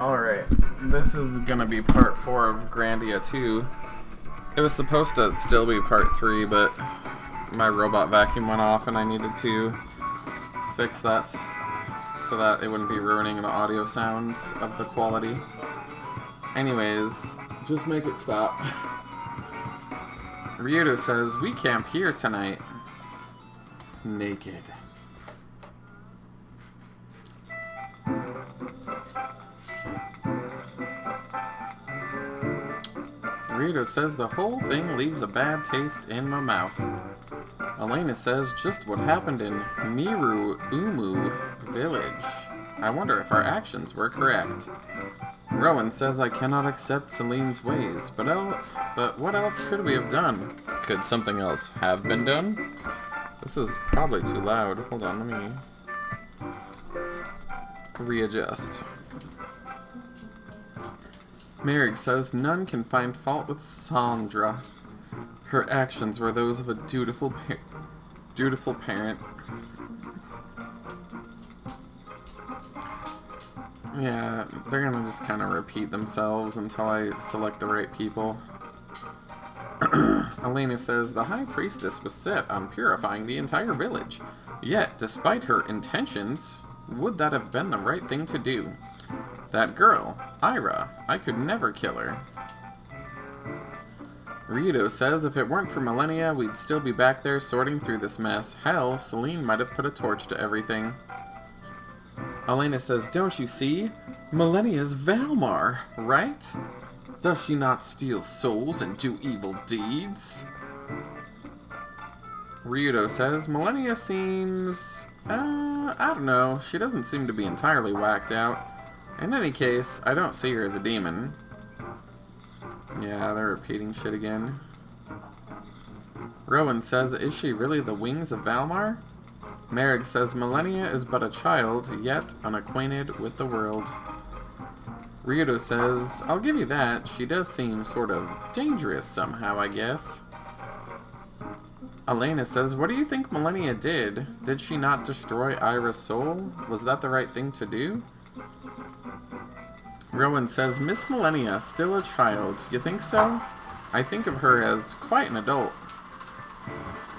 Alright, this is gonna be part 4 of Grandia 2. It was supposed to still be part 3, but my robot vacuum went off and I needed to fix that so that it wouldn't be ruining the audio sounds of the quality. Anyways, just make it stop. Ryudo says, "We camp here tonight. Naked." Ryudo says the whole thing leaves a bad taste in my mouth. Elena says just what happened in Miru Umu village. I wonder if our actions were correct. Rowan says I cannot accept Celine's ways, but what else could we have done? Could something else have been done? This is probably too loud. Hold on, let me readjust. Merrick says none can find fault with Sandra. Her actions were those of a dutiful parent. Yeah, they're gonna just kind of repeat themselves until I select the right people. Elena says the High Priestess was set on purifying the entire village. Yet, despite her intentions, would that have been the right thing to do? That girl, Ira, I could never kill her. Ryudo says if it weren't for Millennia, we'd still be back there sorting through this mess. Hell, Celine might have put a torch to everything. Elena says, don't you see? Millennia's Valmar, right? Does she not steal souls and do evil deeds? Ryudo says, Millennia seems... I don't know. She doesn't seem to be entirely whacked out. In any case, I don't see her as a demon. Yeah, they're repeating shit again. Rowan says, is she really the wings of Valmar? Merrick says, Millennia is but a child, yet unacquainted with the world. Ryudo says, I'll give you that. She does seem sort of dangerous somehow, I guess. Elena says, what do you think Millennia did? Did she not destroy Ira's soul? Was that the right thing to do? Rowan says, Miss Millennia, still a child. You think so? I think of her as quite an adult.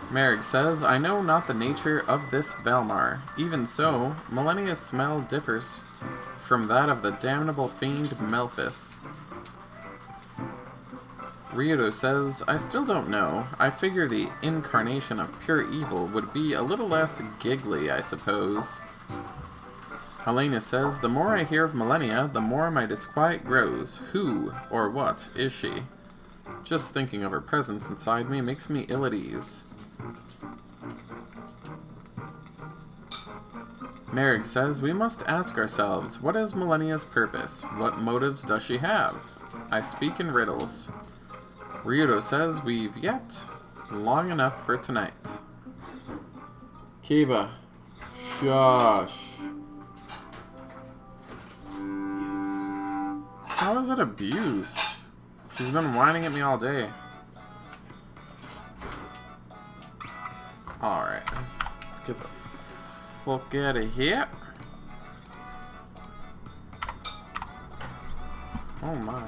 Merrick says, I know not the nature of this Valmar. Even so, Millennia's smell differs from that of the damnable fiend Melphis. Ryudo says, I still don't know. I figure the incarnation of pure evil would be a little less giggly, I suppose. Elena says, the more I hear of Millennia, the more my disquiet grows. Who, or what, is she? Just thinking of her presence inside me makes me ill at ease. Merrick says, we must ask ourselves, what is Millennia's purpose? What motives does she have? I speak in riddles. Ryudo says, we've yet long enough for tonight. Kiba. Shush. How is it abuse? She's been whining at me all day. Alright. Let's get the fuck out of here. Oh my.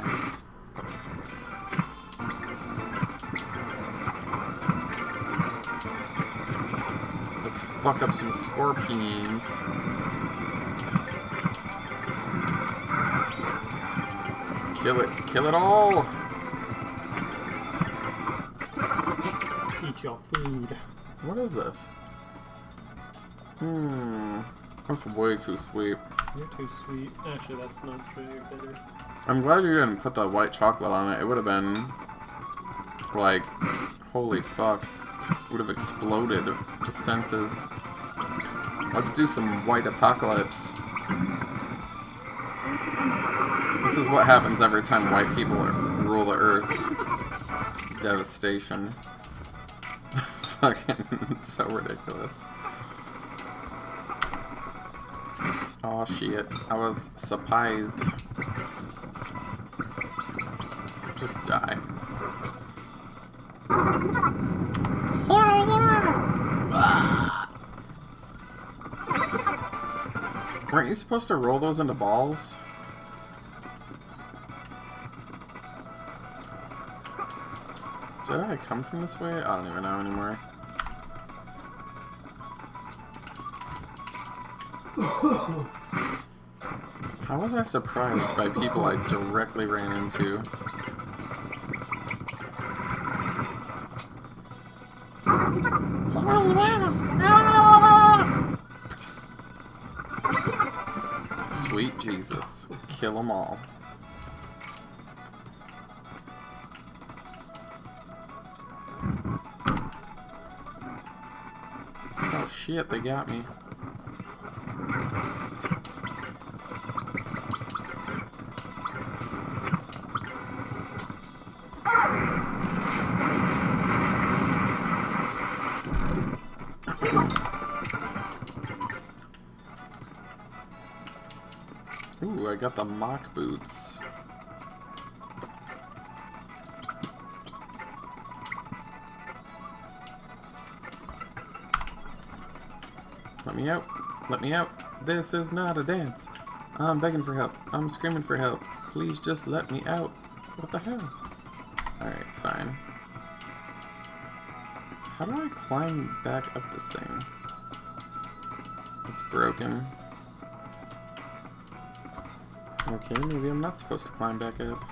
Let's fuck up some scorpions. Kill it all! Eat your food. What is this? That's way too sweet. You're too sweet. Actually, that's not true. You're bitter. I'm glad you didn't put the white chocolate on it. It would have been, like, holy fuck. Would have exploded to senses. Let's do some white apocalypse. This is what happens every time white people rule the earth. Devastation. Fucking so ridiculous. Oh shit, I was surprised. Just die. Weren't you supposed to roll those into balls? Did I come from this way? I don't even know anymore. How was I surprised by people I directly ran into? Sweet Jesus. Kill them all. Oh shit, they got me. Ooh, I got the mock boots. Let me out. Let me out. This is not a dance. I'm begging for help. I'm screaming for help. Please just let me out. What the hell? Alright, fine. How do I climb back up this thing? It's broken. Okay, maybe I'm not supposed to climb back up.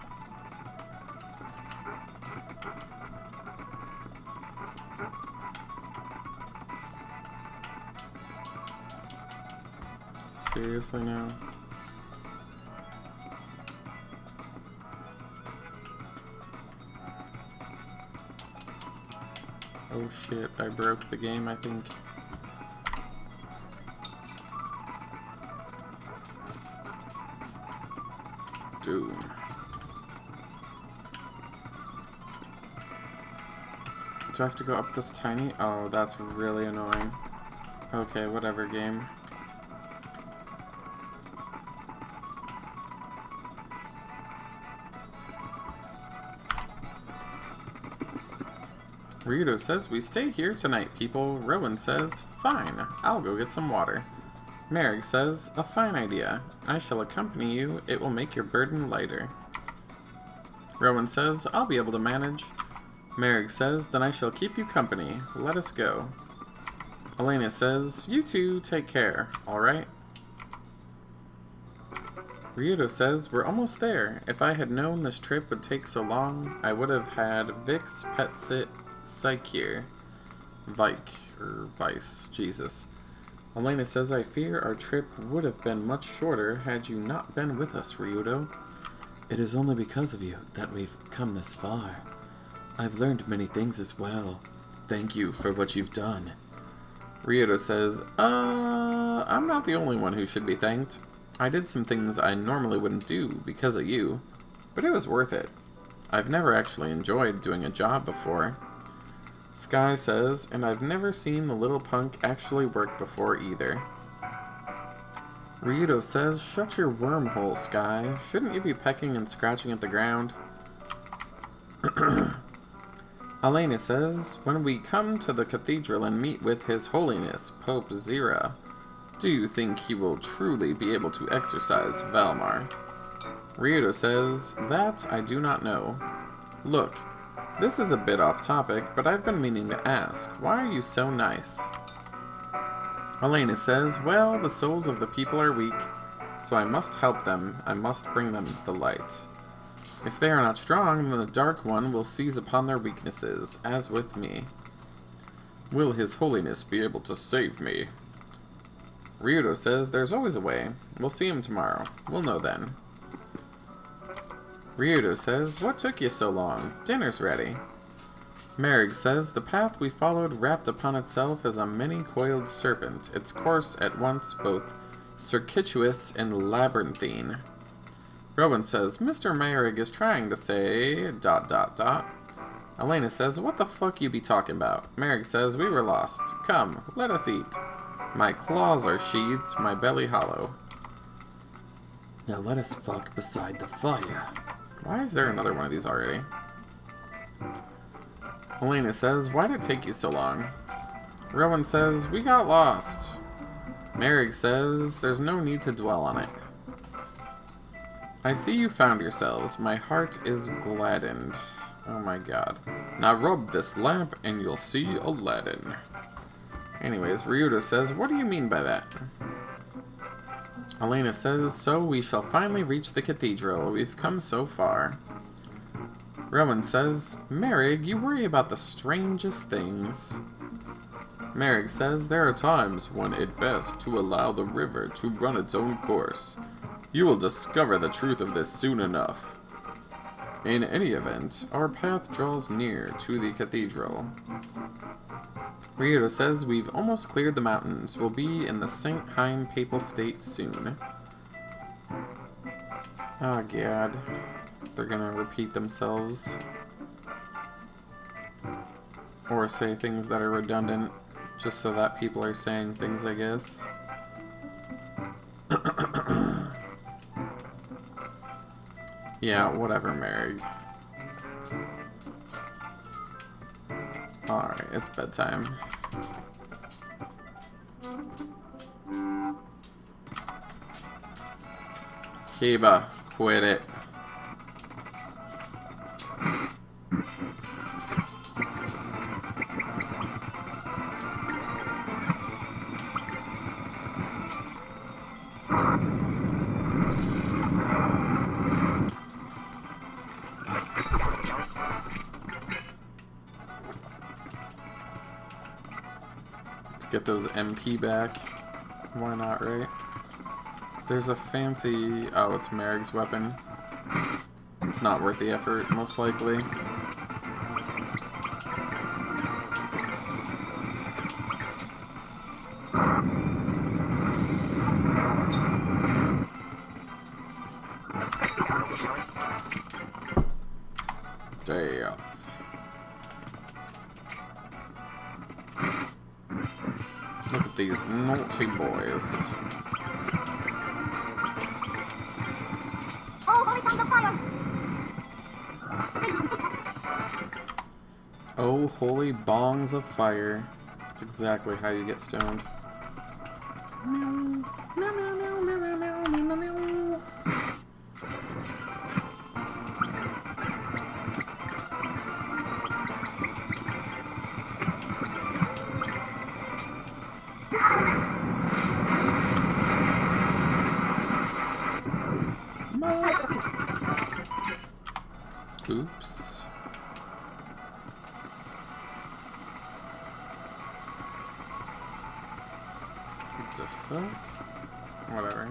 Seriously now? Oh shit, I broke the game, I think. Doom. Do I have to go up this tiny? Oh, that's really annoying. Okay, whatever, game. Ryudo says we stay here tonight, people. Rowan says, fine, I'll go get some water. Merrick says, a fine idea. I shall accompany you. It will make your burden lighter. Rowan says, I'll be able to manage. Merrick says, then I shall keep you company. Let us go. Elena says, you two take care, alright? Ryudo says, we're almost there. If I had known this trip would take so long, I would have had Vic's pet sit psych here. Vike, or Vice, Jesus. Elena says, I fear our trip would have been much shorter had you not been with us, Ryudo. It is only because of you that we've come this far. I've learned many things as well. Thank you for what you've done. Ryudo says, I'm not the only one who should be thanked. I did some things I normally wouldn't do because of you, but it was worth it. I've never actually enjoyed doing a job before. Sky says, and I've never seen the little punk actually work before either. Ryudo says, shut your wormhole, Sky. Shouldn't you be pecking and scratching at the ground? Elena says, when we come to the cathedral and meet with His Holiness, Pope Zira, do you think he will truly be able to exorcise Valmar? Ryudo says, that I do not know. Look, this is a bit off topic, but I've been meaning to ask, why are you so nice? Elena says, well, the souls of the people are weak, so I must help them, I must bring them the light. If they are not strong, then the Dark One will seize upon their weaknesses, as with me. Will His Holiness be able to save me? Ryudo says, there's always a way. We'll see him tomorrow. We'll know then. Ryudo says, what took you so long? Dinner's ready. Merrick says, the path we followed wrapped upon itself as a many-coiled serpent, its course at once both circuitous and labyrinthine. Rowan says, Mr. Merrick is trying to say... ... Elena says, what the fuck you be talking about? Merrick says, we were lost. Come, let us eat. My claws are sheathed, my belly hollow. Now let us fuck beside the fire. Why is there another one of these already? Elena says, why did it take you so long? Rowan says, we got lost. Merrick says, there's no need to dwell on it. I see you found yourselves. My heart is gladdened. Oh my god. Now rub this lamp and you'll see Aladdin. Anyways, Ryudo says, what do you mean by that? Elena says, so we shall finally reach the cathedral. We've come so far. Rowan says, Merrig, you worry about the strangest things. Merrig says, there are times when it's best to allow the river to run its own course. You will discover the truth of this soon enough. In any event, our path draws near to the cathedral. Ryudo says, we've almost cleared the mountains. We'll be in the St. Heim Papal State soon. Oh god. They're gonna repeat themselves. Or say things that are redundant, just so that people are saying things, I guess. Yeah, whatever, Merrig. Alright, it's bedtime. Kiba, quit it. Get those MP back. Why not, right? There's a fancy... Oh, it's Merrick's weapon. It's not worth the effort, most likely. Death. Look at these naughty boys. Oh, holy bongs of fire. That's exactly how you get stoned. Oops. What the fuck? Whatever.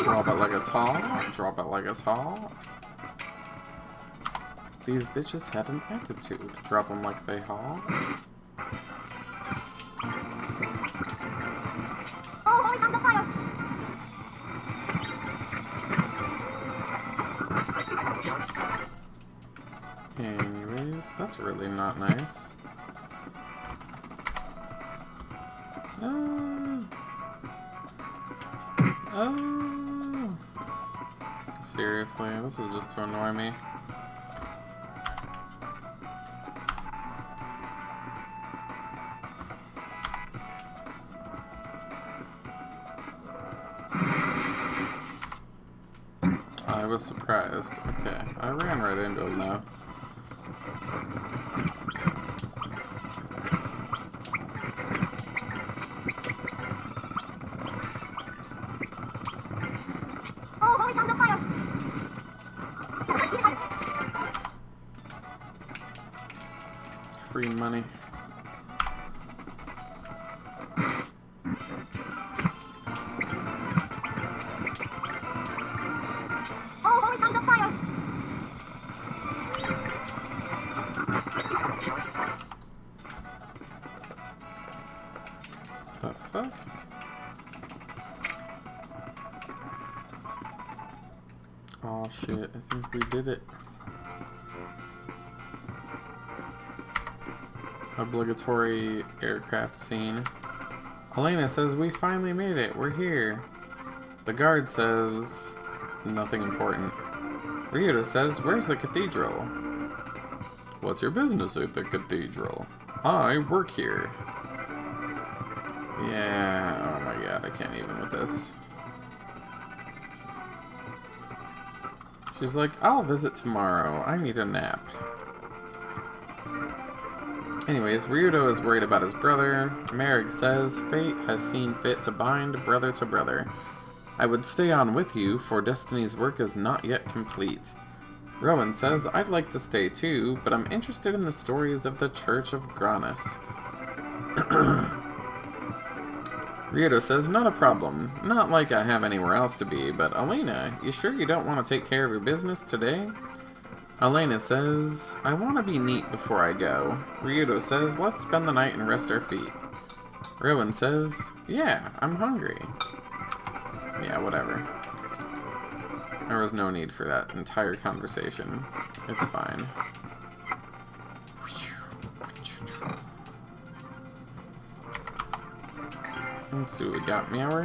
Drop it like it's hot. Drop it like it's hot. These bitches had an attitude. Drop them like they hot. Anyways, that's really not nice. Oh. Seriously, this is just to annoy me. I was surprised. Okay, I ran right into him now. Free money. The fuck? Oh shit, I think we did it. Obligatory aircraft scene. Elena says, we finally made it. We're here. The guard says, Nothing important. Ryudo says, where's the cathedral? What's your business at the cathedral? I work here. Yeah, oh my god, I can't even with this. She's like, I'll visit tomorrow. I need a nap. Anyways, Ryudo is worried about his brother. Merrick says, fate has seen fit to bind brother to brother. I would stay on with you, for Destiny's work is not yet complete. Rowan says, I'd like to stay too, but I'm interested in the stories of the Church of Granus. Ryudo says, not a problem. Not like I have anywhere else to be, but Elena, you sure you don't want to take care of your business today? Elena says, I want to be neat before I go. Ryudo says, let's spend the night and rest our feet. Rowan says, yeah, I'm hungry. Yeah, whatever. There was no need for that entire conversation. It's fine. Let's see what we got, Meower.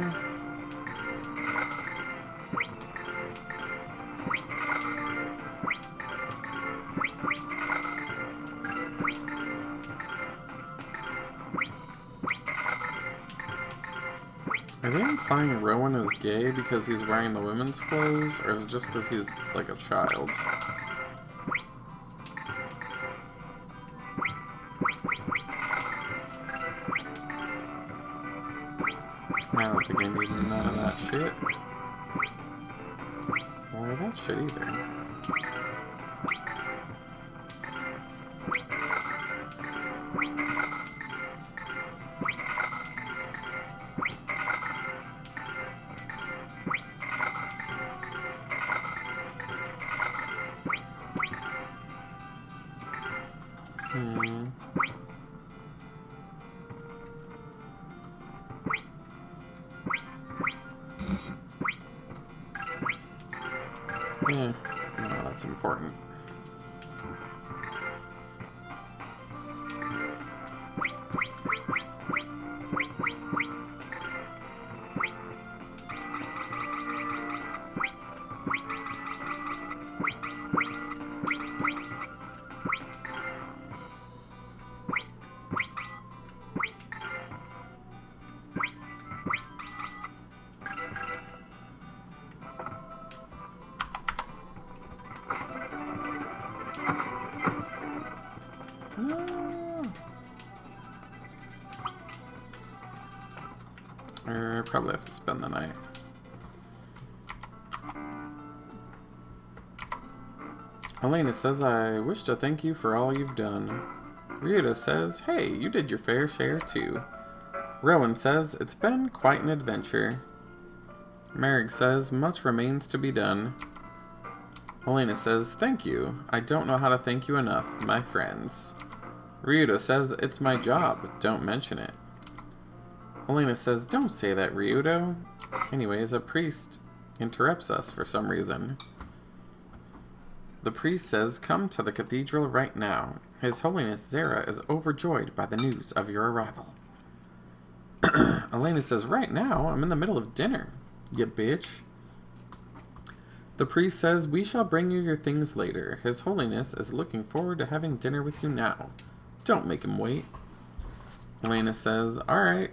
Are they implying Rowan is gay because he's wearing the women's clothes, or is it just because he's like a child? I don't think I need none of that shit. Or that shit either. Yeah, no, that's important. Probably have to spend the night. Elena says, I wish to thank you for all you've done. Ryudo says, hey, you did your fair share too. Rowan says, it's been quite an adventure. Merrick says, much remains to be done. Elena says, thank you. I don't know how to thank you enough, my friends. Ryudo says, it's my job, don't mention it. Elena says, don't say that, Ryudo. Anyways, a priest interrupts us for some reason. The priest says, come to the cathedral right now. His Holiness Zera is overjoyed by the news of your arrival. Elena says, right now? I'm in the middle of dinner, you bitch. The priest says, we shall bring you your things later. His Holiness is looking forward to having dinner with you now. Don't make him wait. Elena says, alright.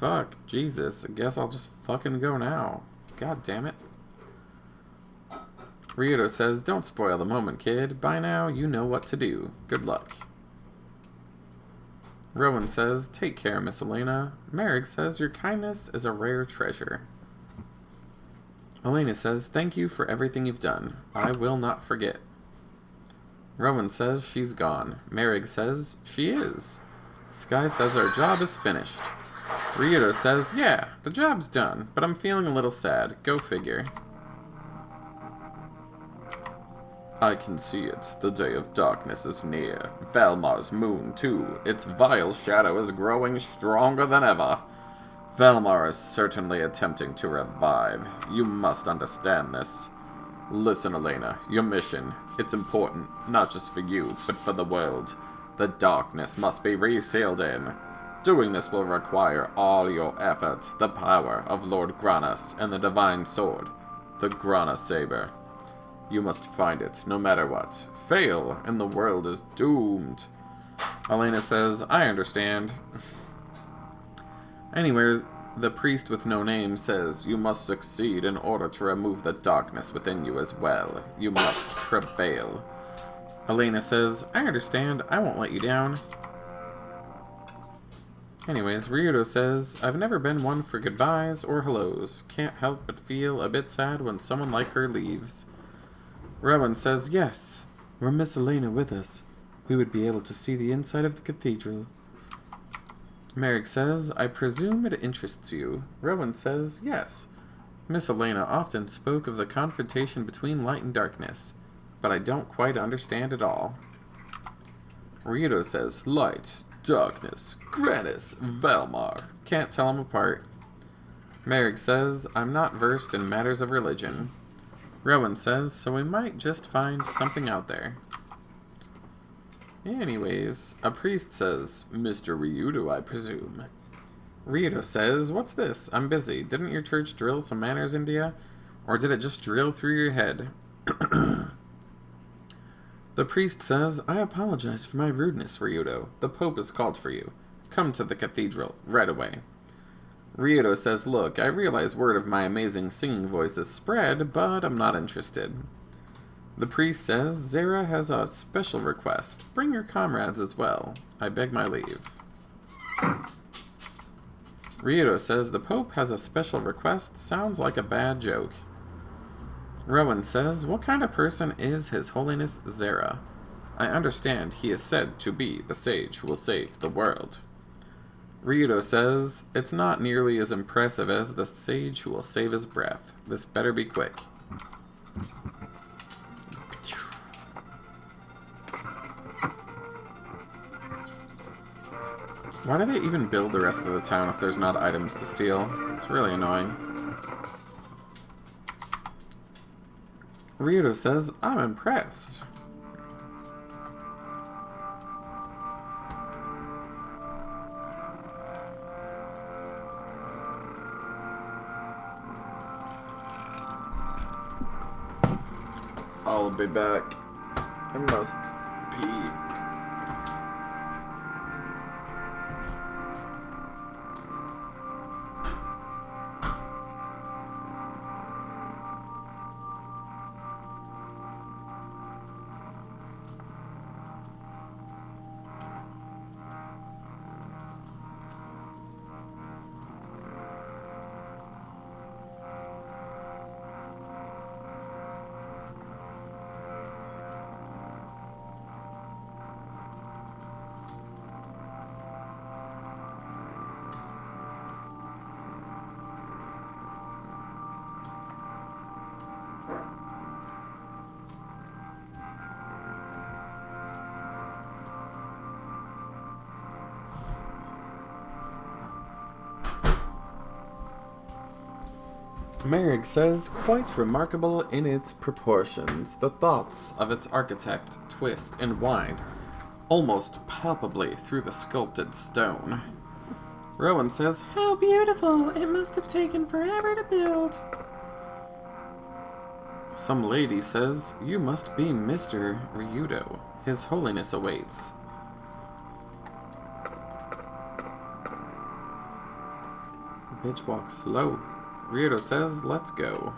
Fuck, Jesus, I guess I'll just fucking go now. God damn it. Ryudo says, don't spoil the moment, kid. By now, you know what to do. Good luck. Rowan says, take care, Miss Elena. Merrick says, your kindness is a rare treasure. Elena says, thank you for everything you've done. I will not forget. Rowan says, she's gone. Merrick says, she is. Sky says, our job is finished. Ryudo says, yeah, the job's done, but I'm feeling a little sad. Go figure. I can see it. The day of darkness is near. Valmar's moon, too. Its vile shadow is growing stronger than ever. Valmar is certainly attempting to revive. You must understand this. Listen, Elena, your mission. It's important, not just for you, but for the world. The darkness must be resealed in. Doing this will require all your effort, the power of Lord Granus and the Divine Sword. The Grana Saber. You must find it, no matter what. Fail, and the world is doomed. Elena says, I understand. Anyways, the priest with no name says, you must succeed in order to remove the darkness within you as well. You must prevail. Elena says, I understand. I won't let you down. Anyways, Ryudo says, I've never been one for goodbyes or hellos. Can't help but feel a bit sad when someone like her leaves. Rowan says, yes. Were Miss Elena with us, we would be able to see the inside of the cathedral. Merrick says, I presume it interests you. Rowan says, yes. Miss Elena often spoke of the confrontation between light and darkness, but I don't quite understand it all. Ryudo says, light, darkness, Granis, Valmar. Can't tell them apart. Merrick says, I'm not versed in matters of religion. Rowan says, so we might just find something out there. Anyways, a priest says, Mr. Ryudo, I presume. Ryudo says, what's this? I'm busy. Didn't your church drill some manners into you? Or did it just drill through your head? The priest says, I apologize for my rudeness, Ryudo. The Pope has called for you. Come to the cathedral, right away. Ryudo says, look, I realize word of my amazing singing voice is spread, but I'm not interested. The priest says, Zera has a special request. Bring your comrades as well. I beg my leave. Ryudo says, the Pope has a special request. Sounds like a bad joke. Rowan says, what kind of person is His Holiness Zera? I understand he is said to be the sage who will save the world. Ryudo says, it's not nearly as impressive as the sage who will save his breath. This better be quick. Why do they even build the rest of the town if there's not items to steal? It's really annoying. Ryudo says, I'm impressed. I'll be back. I must pee. Merrick says, quite remarkable in its proportions. The thoughts of its architect twist and wind, almost palpably through the sculpted stone. Rowan says, how beautiful! It must have taken forever to build. Some lady says, you must be Mr. Ryudo. His Holiness awaits. Bitch walks slow. Ryudo says, let's go.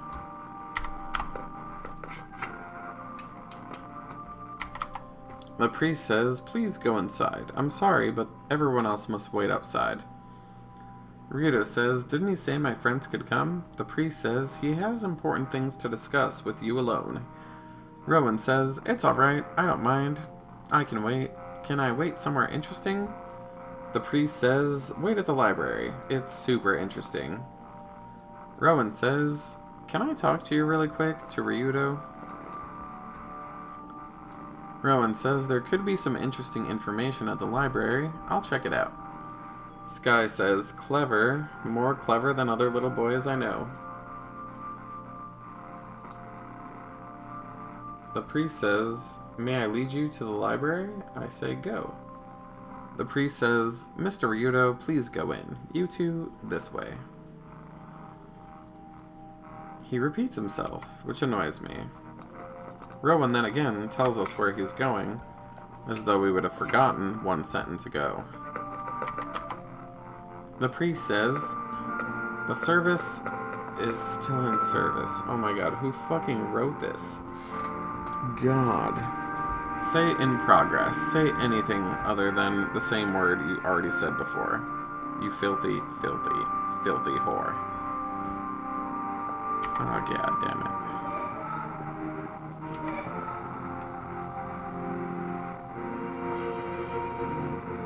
The priest says, please go inside. I'm sorry, but everyone else must wait outside. Ryudo says, didn't he say my friends could come? The priest says, he has important things to discuss with you alone. Rowan says, it's alright, I don't mind. I can wait. Can I wait somewhere interesting? The priest says, wait at the library. It's super interesting. Rowan says, can I talk to you really quick? To Ryudo. Rowan says, there could be some interesting information at the library. I'll check it out. Sky says, clever. More clever than other little boys I know. The priest says, may I lead you to the library? I say, go. The priest says, Mr. Ryudo, please go in. You two, this way. He repeats himself, which annoys me. Rowan then again tells us where he's going, as though we would have forgotten one sentence ago. The priest says, the service is still in service. Oh my god, who fucking wrote this? God. Say in progress. Say anything other than the same word you already said before. You filthy, filthy, filthy whore. Oh god damn it.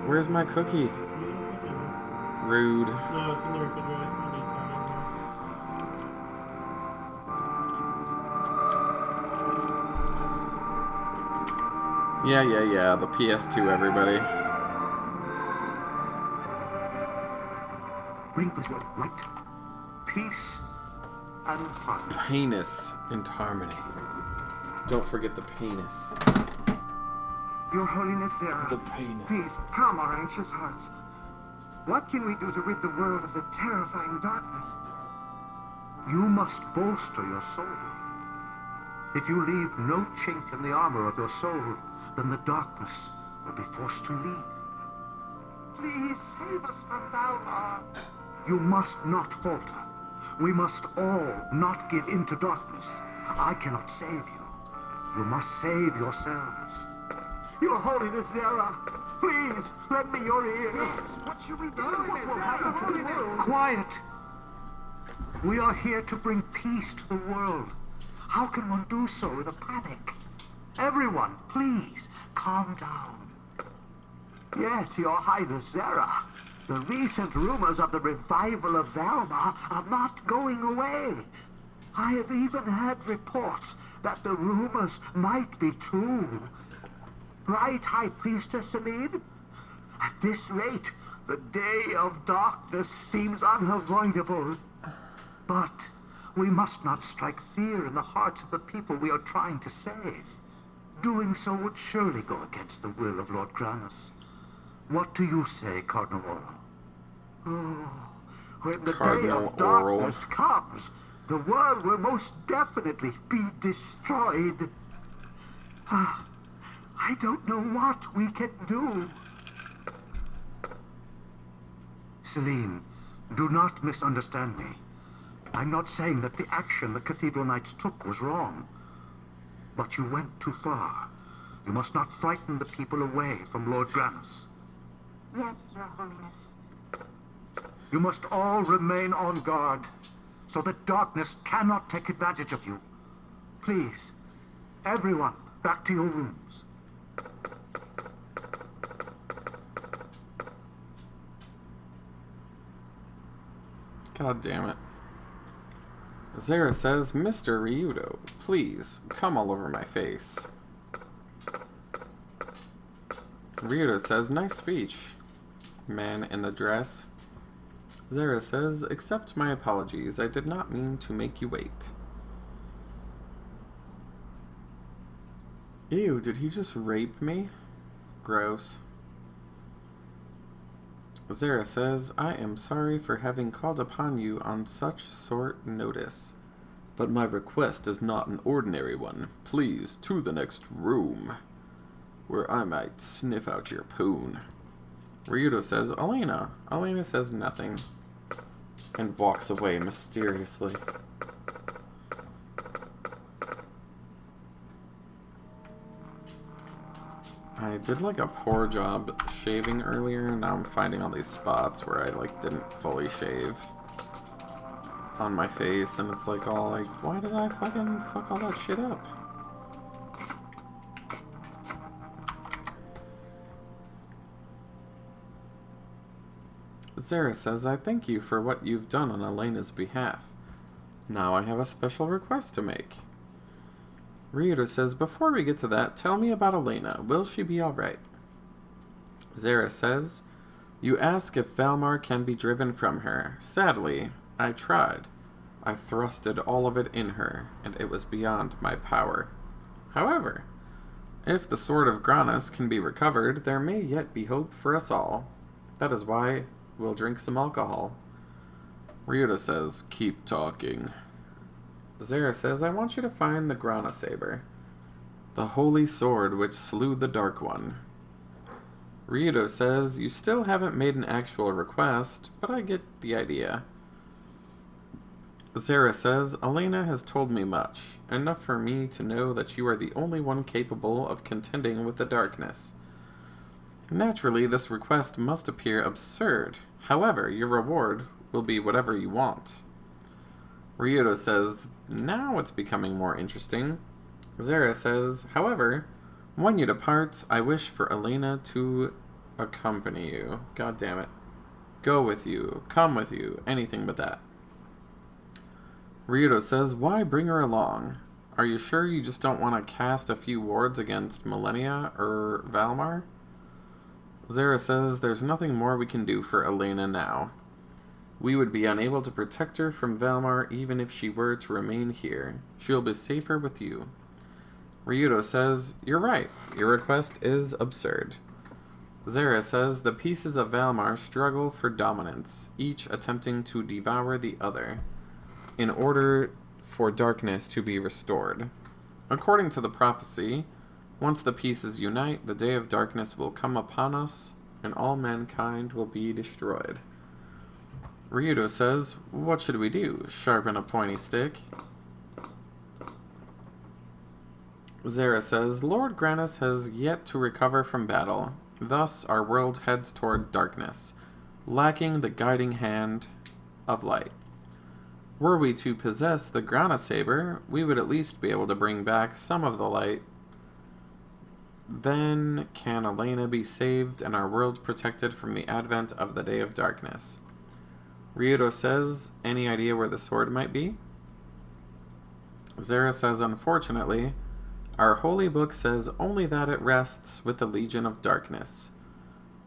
Where's my cookie? Rude. No, it's in the refrigerator. Yeah, the PS2, everybody. Bring with your light, peace, and harmony. Penis and harmony. Don't forget the penis. Your Holiness, Sarah. The penis. Please, calm our anxious hearts. What can we do to rid the world of the terrifying darkness? You must bolster your soul. If you leave no chink in the armor of your soul, then the darkness will be forced to leave. Please save us from Valmar. You must not falter. We must all not give in to darkness. I cannot save you. You must save yourselves. Your Holiness, Zara, please lend me your ear. Yes, what should we do? What will happen to the world? Quiet. We are here to bring peace to the world. How can one do so in a panic? Everyone, please, calm down. Yet, Your Highness Zara, the recent rumors of the revival of Valma are not going away. I have even had reports that the rumors might be true. Right, High Priestess Celine? At this rate, the day of darkness seems unavoidable. But we must not strike fear in the hearts of the people we are trying to save. Doing so would surely go against the will of Lord Granus. What do you say, Cardinal Oral? Oh, when the day of darkness comes, the world will most definitely be destroyed. I don't know what we can do. Celine, do not misunderstand me. I'm not saying that the action the Cathedral Knights took was wrong. But you went too far. You must not frighten the people away from Lord Granus. Yes, Your Holiness. You must all remain on guard, so that darkness cannot take advantage of you. Please, everyone, back to your rooms. God damn it. Zara says, Mr. Ryudo, please, come all over my face. Ryudo says, nice speech. Man in the dress. Zara says, accept my apologies. I did not mean to make you wait. Ew, did he just rape me? Gross. Zara says, I am sorry for having called upon you on such short notice, but my request is not an ordinary one. Please, to the next room, where I might sniff out your poon. Ryudo says, Elena. Elena says nothing, and walks away mysteriously. I did like a poor job shaving earlier, and now I'm finding all these spots where I like didn't fully shave on my face, and it's like all like, why did I fucking fuck all that shit up? Zara says, I thank you for what you've done on Elena's behalf. Now I have a special request to make. Ryudo says, before we get to that, tell me about Elena. Will she be alright? Zara says, you ask if Valmar can be driven from her. Sadly, I tried. I thrusted all of it in her, and it was beyond my power. However, if the Sword of Granus can be recovered, there may yet be hope for us all. That is why we'll drink some alcohol. Ryudo says, keep talking. Zara says, I want you to find the Grana Saber, the holy sword which slew the Dark One. Ryudo says, you still haven't made an actual request, but I get the idea. Zara says, Elena has told me much, enough for me to know that you are the only one capable of contending with the darkness. Naturally, this request must appear absurd. However, your reward will be whatever you want. Ryudo says, now it's becoming more interesting. Zara says, however, when you depart, I wish for Elena to accompany you. God damn it. Go with you, come with you, anything but that. Ryudo says, why bring her along? Are you sure you just don't want to cast a few wards against Millennia or Valmar? Zara says, there's nothing more we can do for Elena now. We would be unable to protect her from Valmar even if she were to remain here. She'll be safer with you. Ryudo says, you're right. Your request is absurd. Zara says, the pieces of Valmar struggle for dominance, each attempting to devour the other, in order for darkness to be restored. According to the prophecy, once the pieces unite, the day of darkness will come upon us, and all mankind will be destroyed. Ryudo says, what should we do? Sharpen a pointy stick? Zara says, Lord Granus has yet to recover from battle. Thus, our world heads toward darkness, lacking the guiding hand of light. Were we to possess the Grana Saber, we would at least be able to bring back some of the light. Then can Elena be saved and our world protected from the advent of the day of darkness? Ryudo says, any idea where the sword might be? Zara says, unfortunately, our holy book says only that it rests with the Legion of Darkness.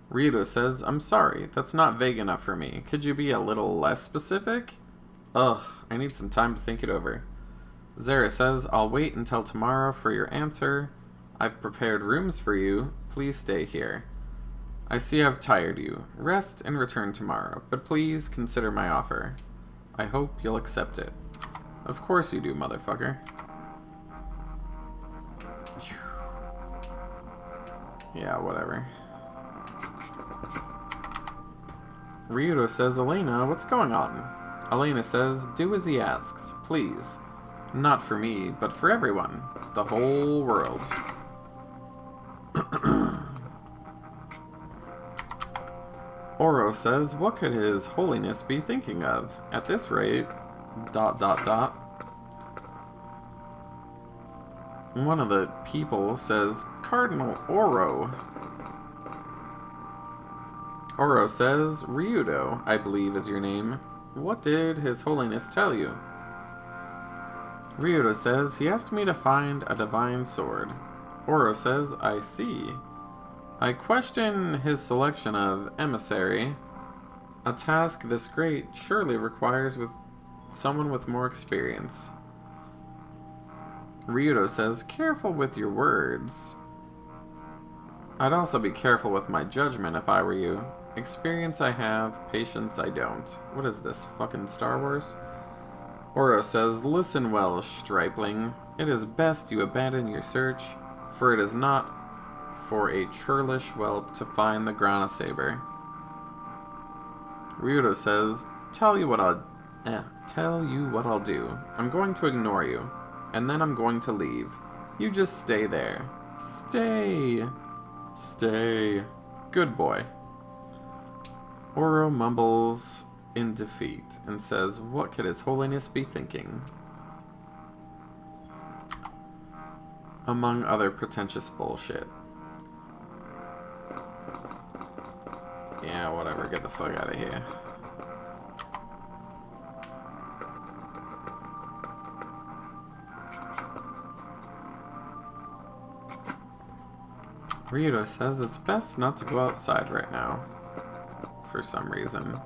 Ryudo says, I'm sorry, that's not vague enough for me. Could you be a little less specific? Ugh, I need some time to think it over. Zara says, I'll wait until tomorrow for your answer. I've prepared rooms for you. Please stay here. I see I've tired you. Rest and return tomorrow, but please consider my offer. I hope you'll accept it. Of course you do, motherfucker. Yeah, whatever. Ryudo says, Elena, what's going on? Elena says, do as he asks, please. Not for me, but for everyone. The whole world. Oro says, what could his holiness be thinking of? At this rate... ... One of the people says, Cardinal Oro. Oro says, Ryudo, I believe is your name. What did his holiness tell you? Ryudo says, he asked me to find a divine sword. Oro says, I see. I question his selection of emissary. A task this great surely requires someone with more experience. Ryudo says, careful with your words. I'd also be careful with my judgment if I were you. Experience I have, patience I don't. What is this, fucking Star Wars? Oro says, listen well, stripling. It is best you abandon your search, for it is not for a churlish whelp to find the Grana Saber. Ryudo says, tell you what I'll do. I'm going to ignore you, and then I'm going to leave. You just stay there. Stay. Stay. Good boy. Oro mumbles in defeat and says, what could his holiness be thinking? Among other pretentious bullshit. Yeah, whatever, get the fuck out of here. Ryudo says it's best not to go outside right now. For some reason.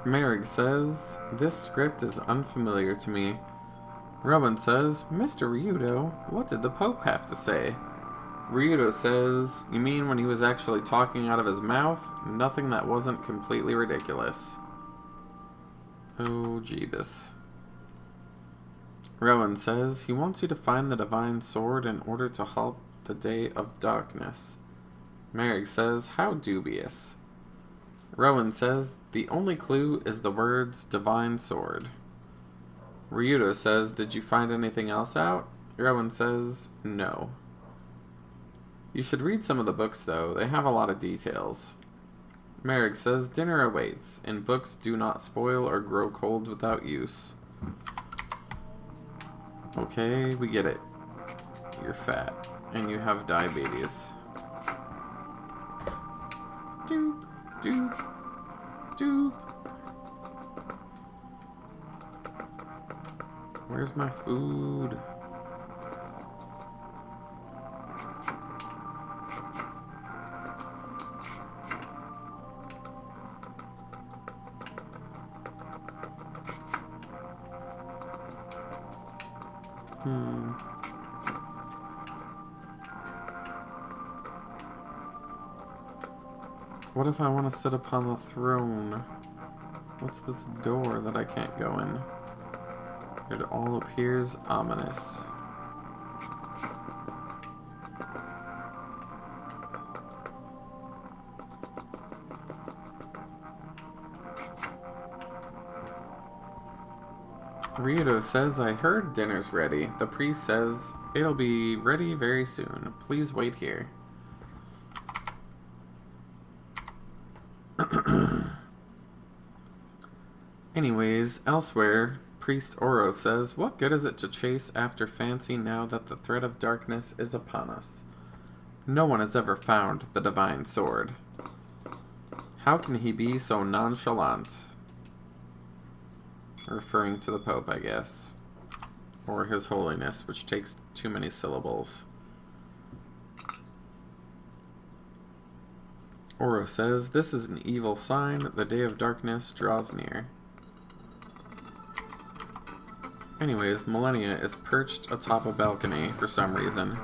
Merrick says, this script is unfamiliar to me. Rowan says, Mr. Ryudo, what did the Pope have to say? Ryudo says, you mean when he was actually talking out of his mouth? Nothing that wasn't completely ridiculous. Oh, Jeebus. Rowan says, he wants you to find the divine sword in order to halt the day of darkness. Merrick says, how dubious. Rowan says, the only clue is the words divine sword. Ryudo says, did you find anything else out? Rowan says, no. You should read some of the books, though. They have a lot of details. Merrick says, dinner awaits, and books do not spoil or grow cold without use. Okay, we get it. You're fat, and you have diabetes. Doop, doop, doop. Where's my food? What if I want to sit upon the throne? What's this door that I can't go in? It all appears ominous. Ryudo says, I heard dinner's ready. The priest says, it'll be ready very soon. Please wait here. Anyways, elsewhere, Priest Oro says, what good is it to chase after fancy now that the threat of darkness is upon us? No one has ever found the divine sword. How can he be so nonchalant? Referring to the Pope, I guess. Or His Holiness, which takes too many syllables. Oro says, this is an evil sign. The day of darkness draws near. Anyways, Millennia is perched atop a balcony for some reason.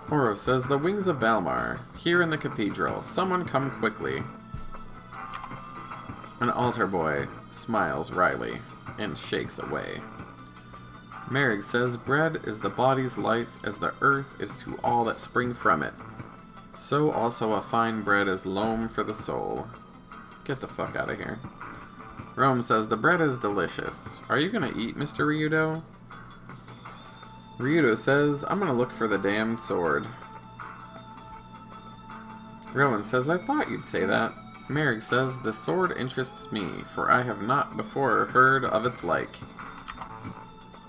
Oro says, the wings of Valmar, here in the cathedral. Someone come quickly. An altar boy smiles wryly and shakes away. Merrick says, bread is the body's life as the earth is to all that spring from it. So also a fine bread is loam for the soul. Get the fuck out of here. Rome says, the bread is delicious. Are you gonna eat, Mr. Ryudo? Ryudo says, I'm gonna look for the damned sword. Rowan says, I thought you'd say that. Merrick says, the sword interests me, for I have not before heard of its like.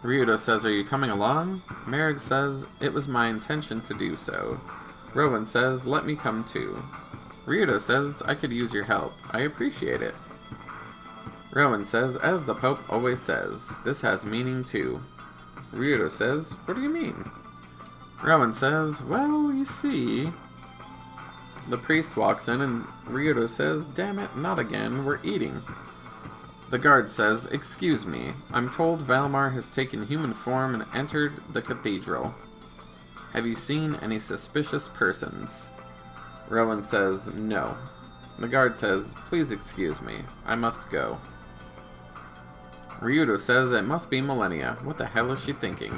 Ryudo says, are you coming along? Merrick says, it was my intention to do so. Rowan says, let me come too. Ryudo says, I could use your help. I appreciate it. Rowan says, as the Pope always says, this has meaning too. Ryudo says, what do you mean? Rowan says, well, you see... The priest walks in and Ryudo says, damn it, not again, we're eating. The guard says, excuse me, I'm told Valmar has taken human form and entered the cathedral. Have you seen any suspicious persons? Rowan says, no. The guard says, please excuse me, I must go. Ryudo says, it must be Millennia. What the hell is she thinking?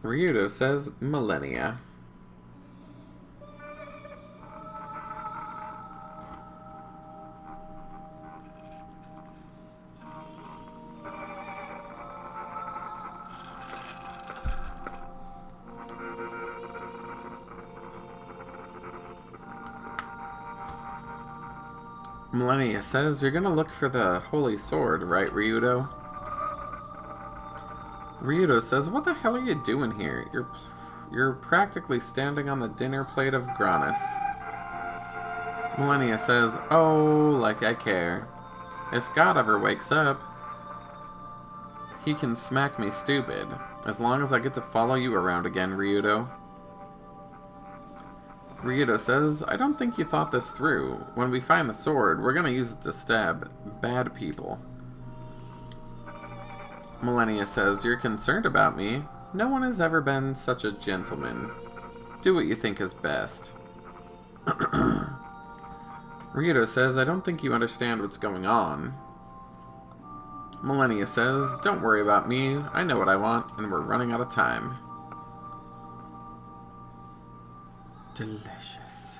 Ryudo says, Millennia. Millennia says, you're gonna look for the holy sword, right, Ryudo? Ryudo says, what the hell are you doing here? You're practically standing on the dinner plate of Granus. Millennia says, oh, like I care. If God ever wakes up, he can smack me stupid, as long as I get to follow you around again, Ryudo. Ryudo says, I don't think you thought this through. When we find the sword, we're gonna use it to stab bad people. Millennia says, you're concerned about me. No one has ever been such a gentleman. Do what you think is best. Ryudo says, I don't think you understand what's going on. Millennia says, don't worry about me. I know what I want, and we're running out of time. Delicious.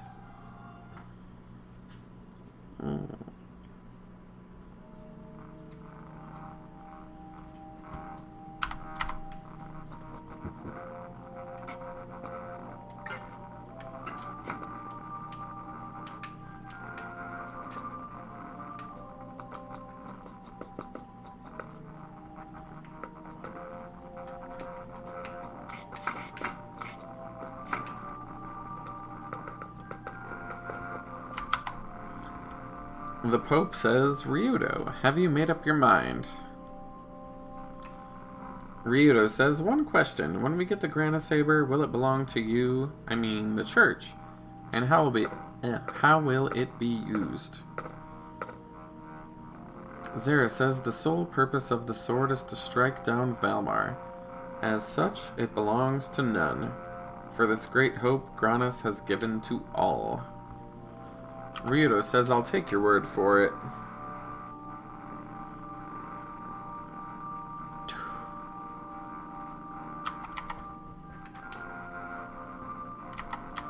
The Pope says, Ryudo, have you made up your mind? Ryudo says, one question. When we get the Grandia Saber, will it belong to you? I mean, the church. And how will it be used? Zera says, the sole purpose of the sword is to strike down Valmar. As such, it belongs to none. For this great hope Granus has given to all. Ryudo says, I'll take your word for it.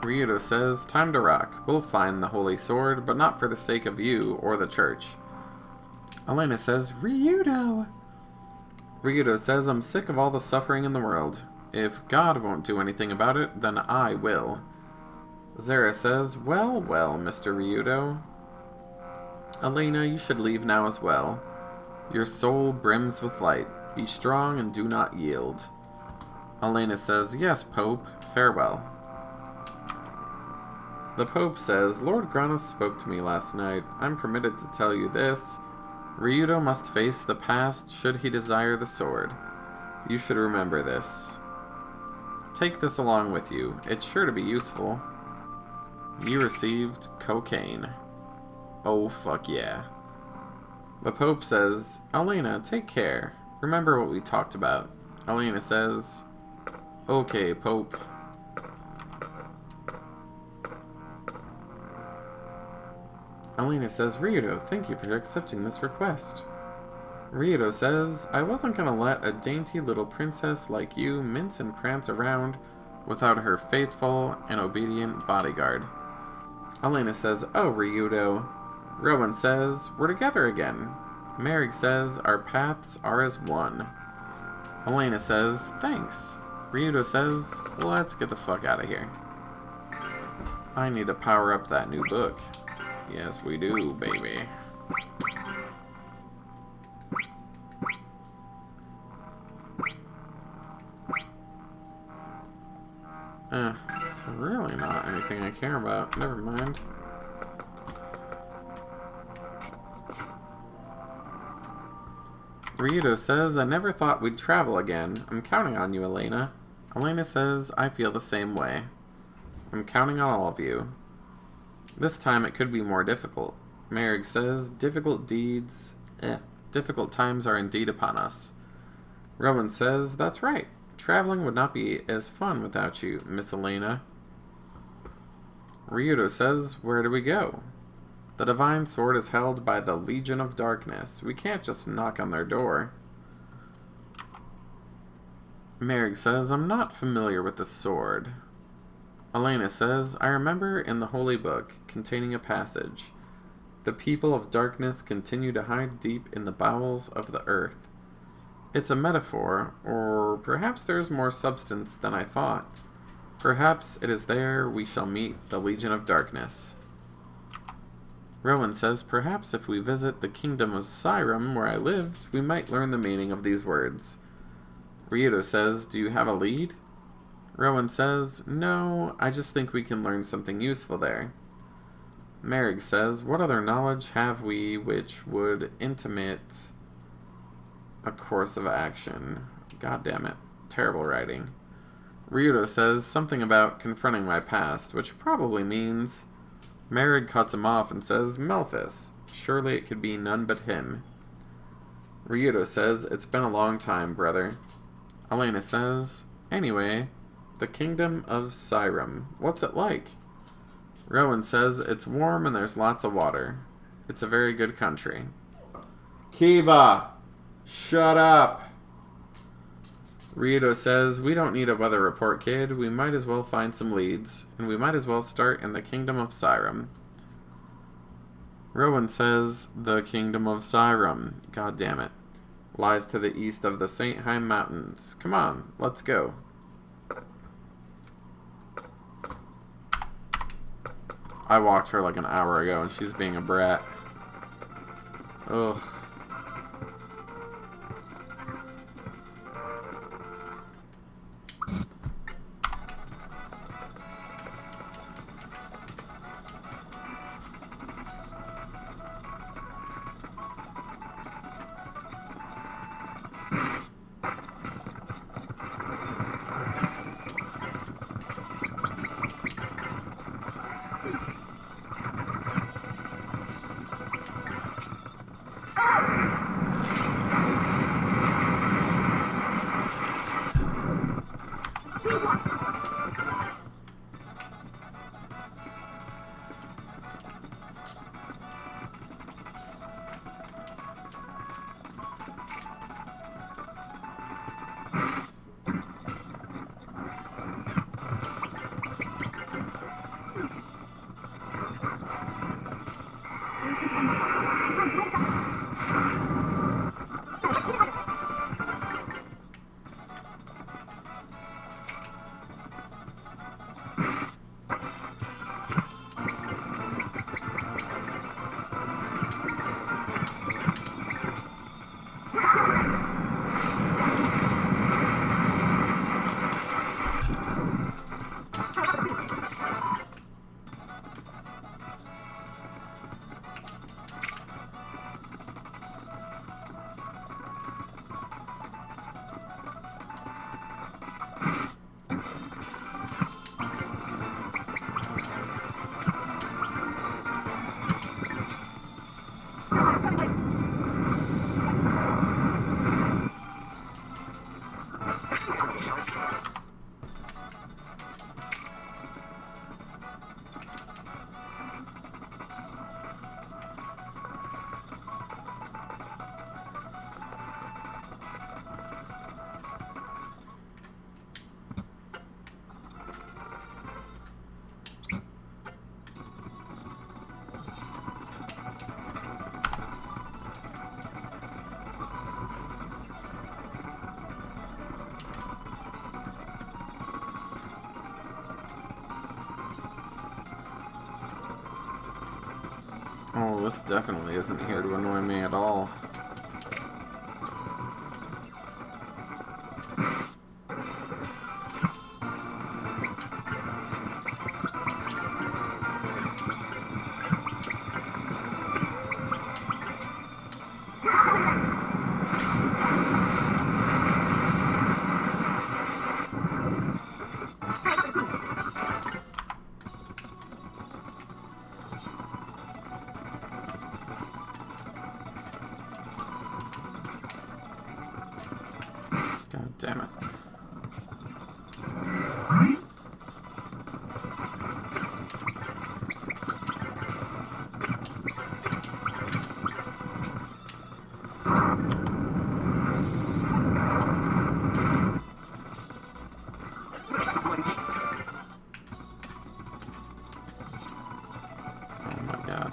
Ryudo says, time to rock. We'll find the holy sword, but not for the sake of you or the church. Elena says, Ryudo! Ryudo says, I'm sick of all the suffering in the world. If God won't do anything about it, then I will. Zera says, well, well, Mr. Ryudo. Elena, you should leave now as well. Your soul brims with light. Be strong and do not yield. Elena says, yes, Pope, farewell. The Pope says, Lord Granus spoke to me last night. I'm permitted to tell you this. Ryudo must face the past should he desire the sword. You should remember this. Take this along with you. It's sure to be useful. You received cocaine. Oh, fuck yeah. The Pope says, Elena, take care. Remember what we talked about. Elena says, okay, Pope. Elena says, Ryudo, thank you for accepting this request. Ryudo says, I wasn't gonna let a dainty little princess like you mince and prance around without her faithful and obedient bodyguard. Elena says, oh, Ryudo. Rowan says, we're together again. Merrick says, our paths are as one. Elena says, thanks. Ryudo says, let's get the fuck out of here. I need to power up that new book. Yes, we do, baby. It's really not anything I care about. Never mind. Ryudo says, I never thought we'd travel again. I'm counting on you, Elena. Elena says, I feel the same way. I'm counting on all of you. This time it could be more difficult. Merrick says, difficult times are indeed upon us. Rowan says, that's right. Traveling would not be as fun without you, Miss Elena. Ryudo says, where do we go? The divine sword is held by the Legion of Darkness. We can't just knock on their door. Merrick says, I'm not familiar with the sword. Elena says, I remember in the Holy Book, containing a passage, the people of darkness continue to hide deep in the bowels of the earth. It's a metaphor, or perhaps there's more substance than I thought. Perhaps it is there we shall meet the Legion of Darkness. Rowan says, perhaps if we visit the kingdom of Siram, where I lived, we might learn the meaning of these words. Ryudo says, do you have a lead? Rowan says, no, I just think we can learn something useful there. Merrick says, what other knowledge have we which would intimate a course of action? God damn it. Terrible writing. Ryudo says something about confronting my past, which probably means... Merrick cuts him off and says, Melphis. Surely it could be none but him. Ryudo says, it's been a long time, brother. Elena says, anyway, the Kingdom of Syrum. What's it like? Rowan says, it's warm and there's lots of water. It's a very good country. Kiba! Shut up! Ryudo says, we don't need a weather report, kid. We might as well find some leads. And we might as well start in the Kingdom of Syrum. Rowan says, the Kingdom of Syrum. God damn it. Lies to the east of the Saintheim Mountains. Come on, let's go. I walked her like an hour ago and she's being a brat. Ugh. Oh, this definitely isn't here to annoy me at all. God damn it. Oh my God.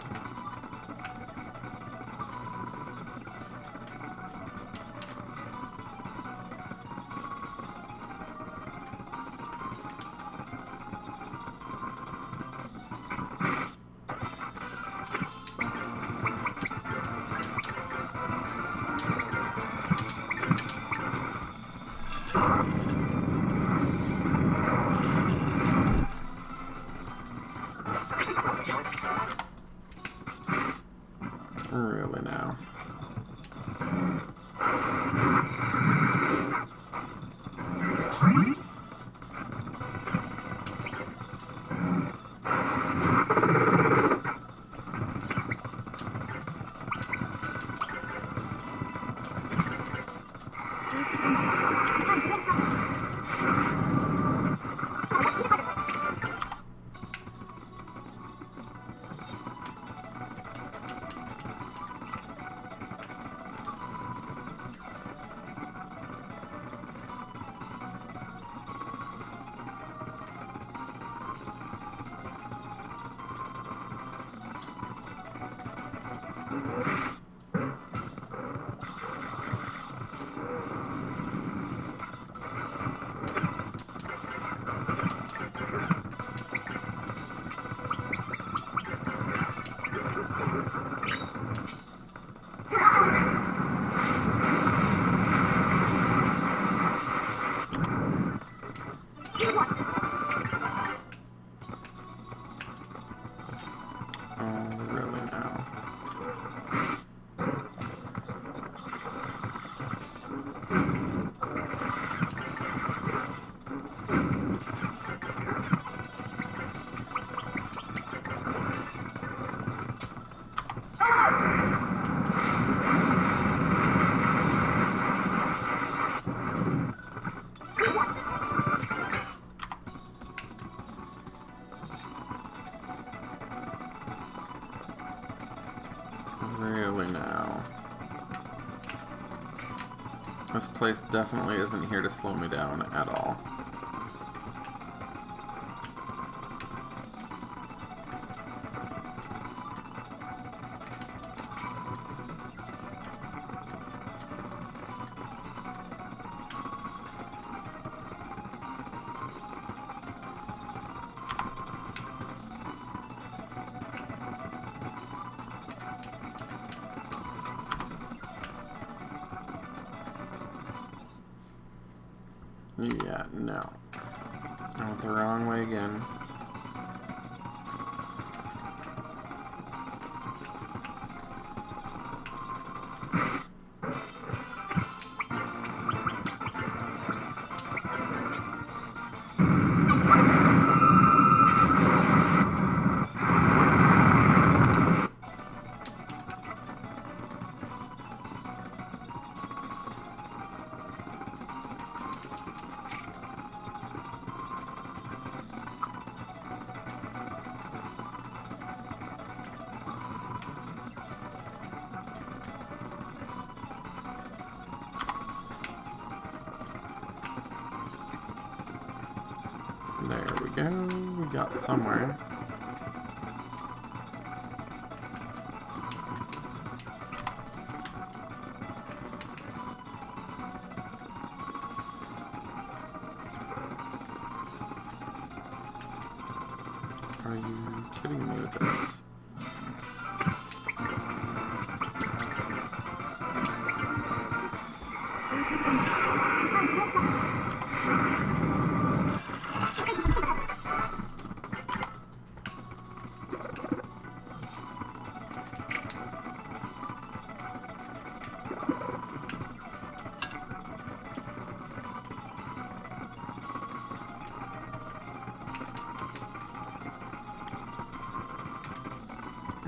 Really now. This place definitely isn't here to slow me down at all. Yeah, no. I went the wrong way again. There we go. We got somewhere. Are you kidding me with this?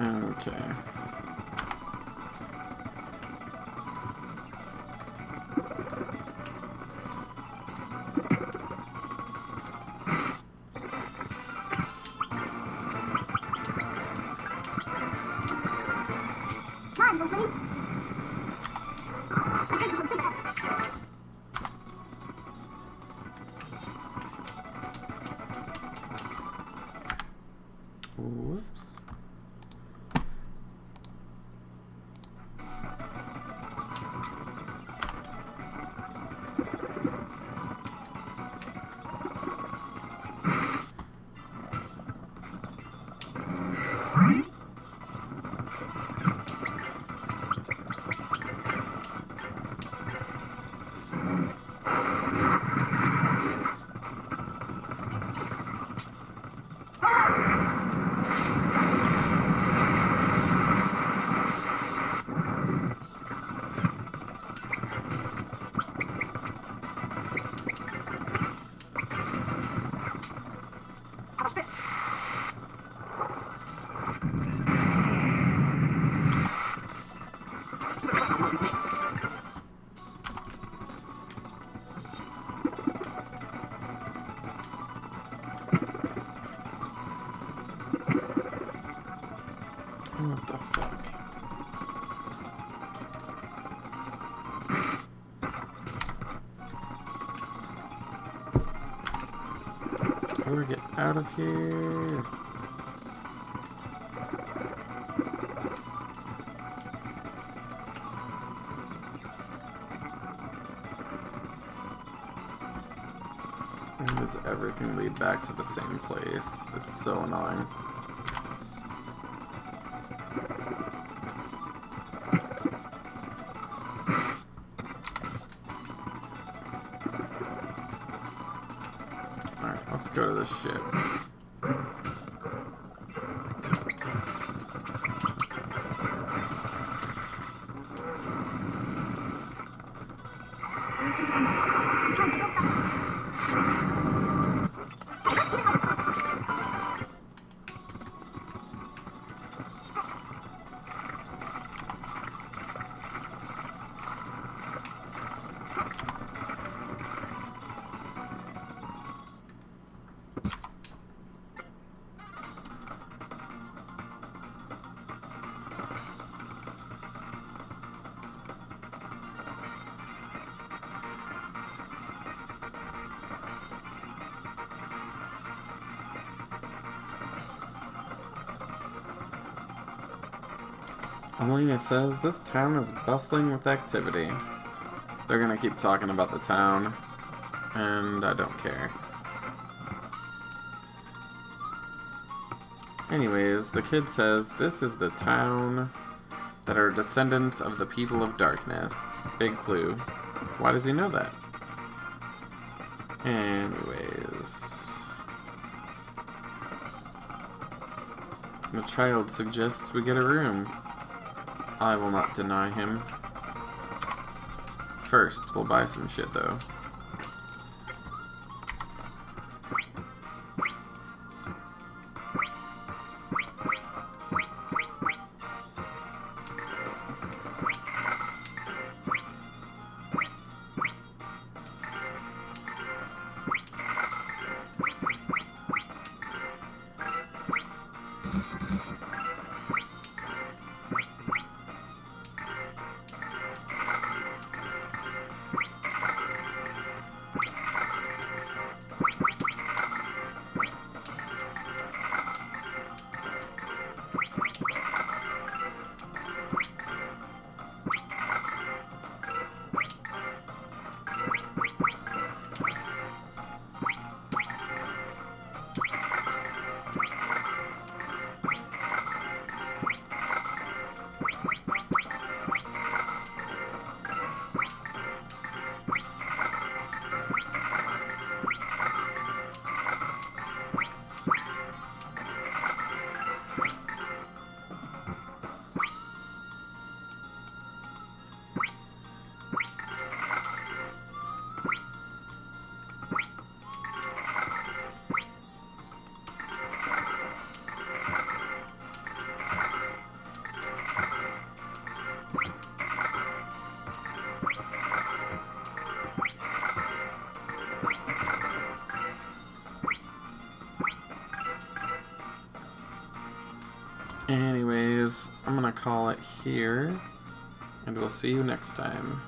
Okay. Mine's opening. Whoops. do I get out of here? Why does everything lead back to the same place? It's so annoying. Alright, let's go to the ship. Elena says, this town is bustling with activity. They're gonna keep talking about the town, and I don't care. Anyways, the kid says, this is the town that are descendants of the people of darkness. Big clue. Why does he know that? Anyways. The child suggests we get a room. I will not deny him. First, we'll buy some shit though. Anyways, I'm gonna call it here, and we'll see you next time.